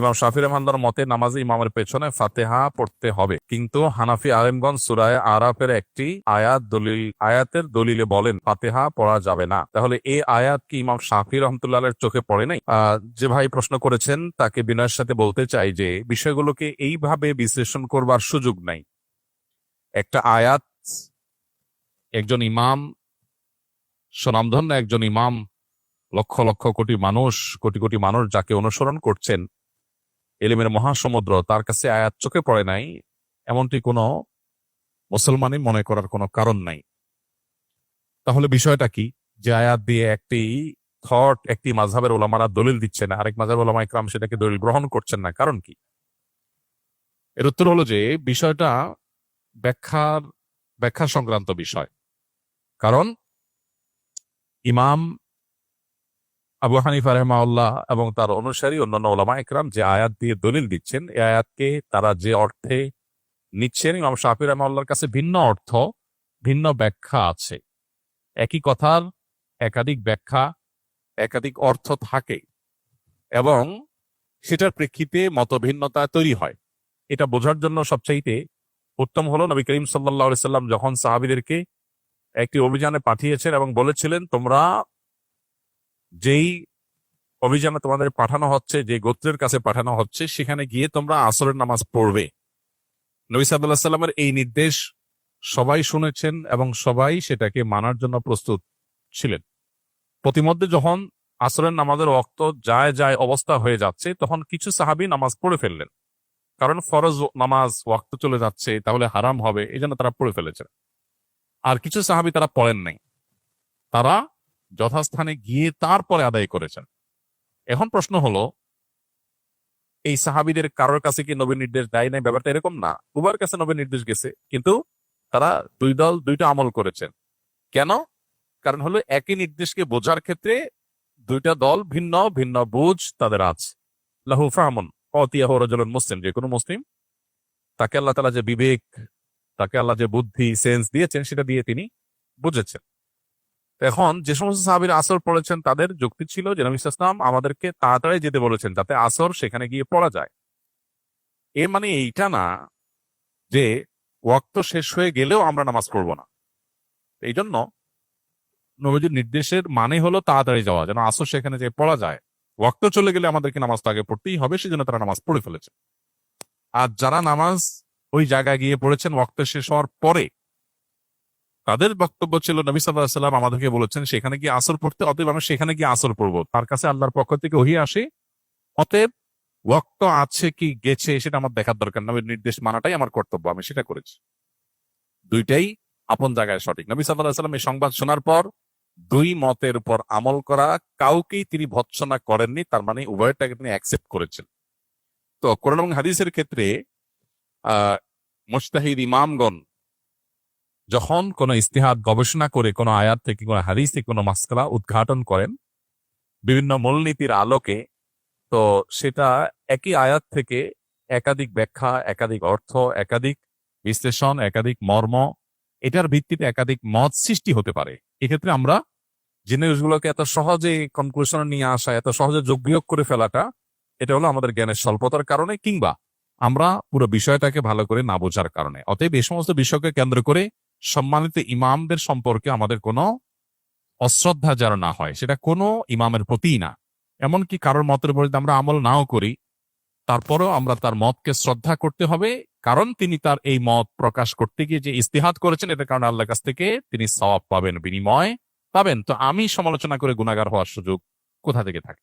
ইমাম শাফিঈ রাহমাতুল্লাহর মতে নামাজে ইমামের পেছনে ফাতিহা পড়তে হবে, কিন্তু হানাফি আলেমগণ সূরা আরাফের একটি আয়াতের দলিলে বলেন ফাতিহা পড়া যাবে না। তাহলে এই আয়াত কি ইমাম শাফিঈ রাহমাতুল্লাহর চোখে পড়ে নাই? যে ভাই প্রশ্ন করেছেন তাকে বিনয়ের সাথে বলতে চাই যে বিষয়গুলোকে এইভাবে বিশ্লেষণ করবার সুযোগ নাই। একটা আয়াত, একজন ইমাম, স্বনামধন্য একজন ইমাম, লক্ষ লক্ষ কোটি মানুষ যাকে অনুসরণ করছেন, এলিমের মহাসমুদ্র, তার কাছে আয়াত চোখে পড়ে নাই এমনটি কোনো মুসলমানই মনে করার কোনো কারণ নাই। তাহলে বিষয়টা কি? যে আয়াত দিয়ে একটি মাযহাবের ওলামারা দলিল দিচ্ছে না, আরেক মাযহাবের ওলামা ইকরাম সেটাকে দলিল গ্রহণ করছেন না, কারণ কি? এর উত্তর হলো যে বিষয়টা ব্যাখ্যা সংক্রান্ত বিষয়। কারণ ইমাম আবু হানিফা রাহিমাহুল্লাহ এবং তার অনুসারী অন্যান্য ওলামা ইকরাম যে আয়াত দিয়ে দলিল দিচ্ছেন, এই আয়াতকে তারা যে অর্থে নিচ্ছেন, ইমাম শাফিঈ রাহিমাহুল্লাহর কাছে ভিন্ন অর্থ, ভিন্ন ব্যাখ্যা আছে। একই কথার একাধিক ব্যাখ্যা, একাধিক অর্থ থাকে এবং সেটার প্রেক্ষিতে মতভিন্নতা তৈরি হয়। এটা বোঝার জন্য সবচাইতে উত্তম হলো নবী করিম সাল্লাল্লাহু আলাইহি সাল্লাম যখন সাহাবীদেরকে একটি অভিযানে পাঠিয়েছেন এবং বলেছিলেন, তোমরা যেই অভিযানে তোমাদের পাঠানো হচ্ছে, যে গোত্রের কাছে পাঠানো হচ্ছে, সেখানে গিয়ে তোমরা আসরের নামাজ পড়বে। নবী সাল্লাল্লাহু আলাইহি সাল্লামের এই নির্দেশ সবাই শুনেছেন এবং সবাই সেটাকে মানার জন্য প্রস্তুত ছিলেন। প্রতিমধ্যে যখন আসরের নামাজের ওয়াক্ত যায় অবস্থা হয়ে যাচ্ছে, তখন কিছু সাহাবী নামাজ পড়ে ফেললেন, কারণ ফরজ নামাজ ওয়াক্ত চলে যাচ্ছে, তাহলে হারাম হবে, এই জন্য তারা পড়ে ফেলেছেন। আর কিছু সাহাবী তারা পড়েন নাই, তারা যথাস্থানে গিয়ে তারপরে আদায় করেছেন। এখন প্রশ্ন হলো, এই সাহাবীদের কারোর কাছে কি নবীর নির্দেশ দেয় নাই? ব্যাপারটা এরকম না, উভয়ের কাছে নবীর নির্দেশ গেছে, কিন্তু তারা দুই দল দুইটা আমল করেছেন। কেন? কারণ হলো একই নির্দেশকে বোঝার ক্ষেত্রে দুইটা দল ভিন্ন ভিন্ন বুঝ তাদের আছে। লাহু ফাহমুন অতিয়াহু রাজুলুন মুসলিম, যে কোনো মুসলিম, তাকে আল্লাহ তাআলা যে বিবেক, তাকে আল্লাহ যে বুদ্ধি, সেন্স দিয়েছেন, সেটা দিয়ে তিনি বুঝেছেন। এখন যে সমস্ত সাহাবীরা আসর পড়েছেন, তাদের যুক্তি ছিল যে নবী সাল্লাল্লাহু আলাইহি ওয়াসাল্লাম আমাদেরকে তাড়াতাড়ি যেতে বলেছেন যাতে আসর সেখানে গিয়ে পড়া যায়। এর মানে এইটা না যে ওয়াক্ত শেষ হয়ে গেলেও আমরা নামাজ পড়বো না। এই জন্য নবীজির নির্দেশের মানে হলো তাড়াতাড়ি যাওয়া, যেন আসর সেখানে যে পড়া যায়। ওয়াক্ত চলে গেলে আমাদেরকে নামাজটা আগে পড়তেই হবে, সেজন্য তারা নামাজ পড়ে ফেলেছে। আর যারা নামাজ ওই জায়গায় গিয়ে পড়েছেন ওয়াক্ত শেষ হওয়ার পরে, তাদের বক্তব্য ছিল নবী সাল্লাল্লাহু আলাইহি ওয়াসাল্লাম আমাদেরকে বলেছেন সেখানে গিয়ে আসর পড়তে, অতএব আমি সেখানে গিয়ে আসর পড়বো। তার কাছে আল্লাহর পক্ষ থেকে ওহী আসে, অতএব ওয়াক্ত আছে কি গেছে সেটা আমার দেখার দরকার, নবীর নির্দেশ মানাটাই আমার কর্তব্য, আমি সেটা করেছি। দুইটাই আপন জায়গায় সঠিক। নবী সাল্লাল্লাহু আলাইহি ওয়াসাল্লাম এই সংবাদ শোনার পর দুই মতের উপর আমল করা কাউকেই তিনি ভৎসনা করেননি, তার মানে উভয়টাকে তিনি অ্যাকসেপ্ট করেছেন। তো কোরআন এবং হাদিসের ক্ষেত্রে মুজতাহিদ ইমামগণ যখন কোন ইস্তিহাদ গবেষণা করে কোন আয়াত থেকে, কোন হাদিস থেকে কোন মাসআলা উদ্ঘাটন করেন বিভিন্ন মূলনীতির আলোকে, তো সেটা একই আয়াত থেকে একাধিক ব্যাখ্যা, একাধিক অর্থ, একাধিক বিশ্লেষণ, একাধিক মর্ম, এটার ভিত্তিতে একাধিক মত সৃষ্টি হতে পারে। এক্ষেত্রে আমরা জিনিসগুলোকে এত সহজে কনক্লুশনে নিয়ে আসা, এত সহজে যোগ বিয়োগ করে ফেলাটা, এটা হলো আমাদের জ্ঞানের স্বল্পতার কারণে, কিংবা আমরা পুরো বিষয়টাকে ভালো করে না বোঝার কারণে। অতএব এই সমস্ত বিষয়কে কেন্দ্র করে সম্মানিত ইমামদের সম্পর্কে আমাদের কোনো অশ্রদ্ধা যেন না হয়, সেটা কোনো ইমামের প্রতিই না। এমনকি কারোর মতের উপর যদি আমরা আমল নাও করি, তারপরও আমরা তার মতকে শ্রদ্ধা করতে হবে, কারণ তিনি তার এই মত প্রকাশ করতে গিয়ে যে ইস্তিহাদ করেছেন, এটার কারণে আল্লাহর কাছ থেকে তিনি সওয়াব পাবেন, বিনিময় পাবেন। তো আমি সমালোচনা করে গুনাহগার হওয়ার সুযোগ কোথা থেকে থাকে?